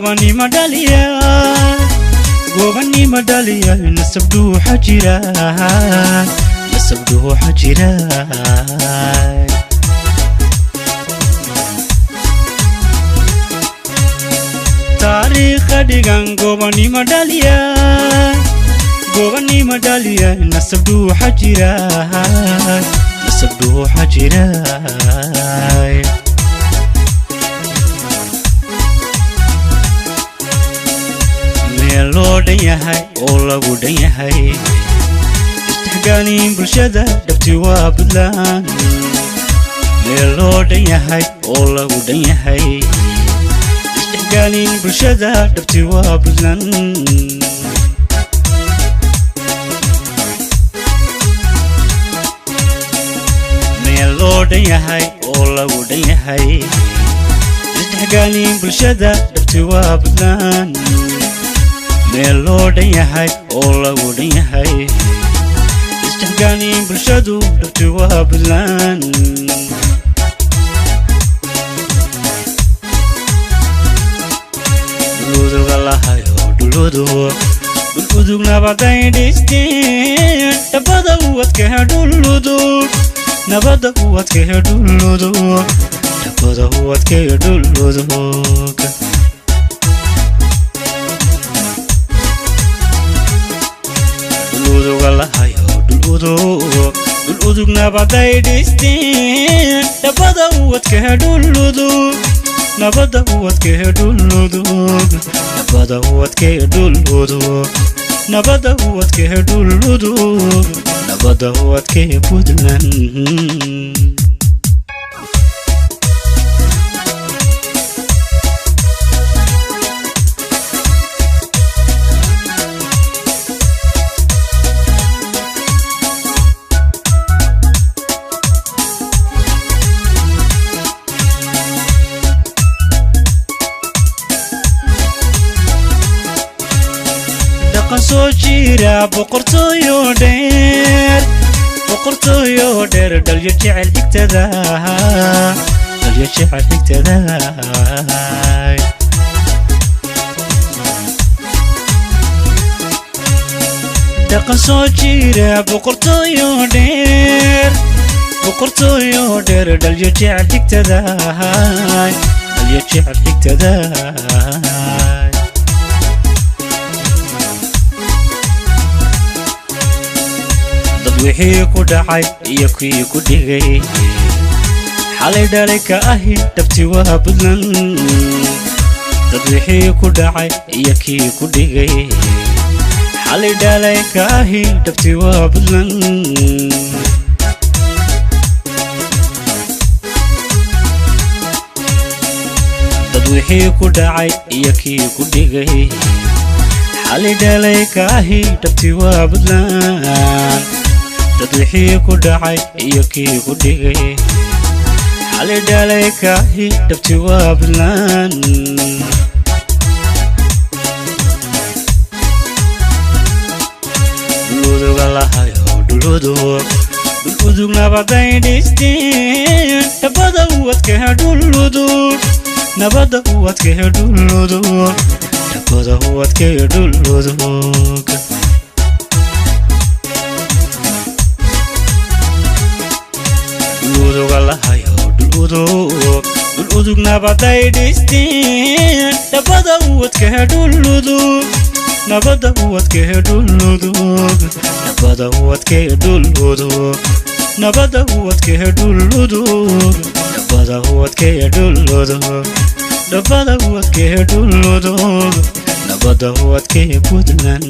قوبني مدالية نسبدو حجرا نسبدو حجرا تاريخ ديغان قوبني مدالية نسبدو حجرا نسبدو حجرا لو دنياهاي أولا ودنياهاي استحقاني برشادة دبتي وابدلان لو دنياهاي أولا ودنياهاي استحقاني برشادة دبتي وابدلان لو دنياهاي أولا ودنياهاي استحقاني برشادة دبتي وابدلان لو دنياهاي أولا ودنياهاي استحقاني برشادو دبتي وابدلان دلودو غلاهايو دلودو بالقدوق نباداي ديستين نبادا واتكه دلودو نبادا واتكه دلودو نبادا واتكه دلودو دلودوق نباداي ديستين نبادا واتكه دلودو نبادا واتكه دلودو نبادا واتكه دلودو نبادا واتكه دلودو نبادا واتكه بودلان soo jira boqortooyo dheer dhalyo jecel xigtada dhaqan soo jira boqortooyo dheer dhalyo jecel xigtada wixii ku dhacay iyo kii ku dhigay xalay dhalay ka ahi dhabti waa budlan dad wixii ku dhacay iyo kii ku dhigay xalay dhalay ka ahi dhabti waa budlan dad wixii ku dhacay iyo kii ku dhigay xalay dhalay ka ahi dhabti waa budlan dad wixii ku dhacay iyo kii ku dhigay xalay dhalay ka ahi dhabti waa budlan duludug allahayo duludug nabaday dhistiin nabada uwadkehe duludug nabada uwadkehe duludug nabada uwadkehe duludug duludug nabaday dhistiin nabada uwadkehe duludug nabada uwadkehe duludug nabada uwadkehe duludug nabada uwadkehe duludug nabada uwadkehe duludug nabada uwadkehe duludug nabada uwadkehe budlan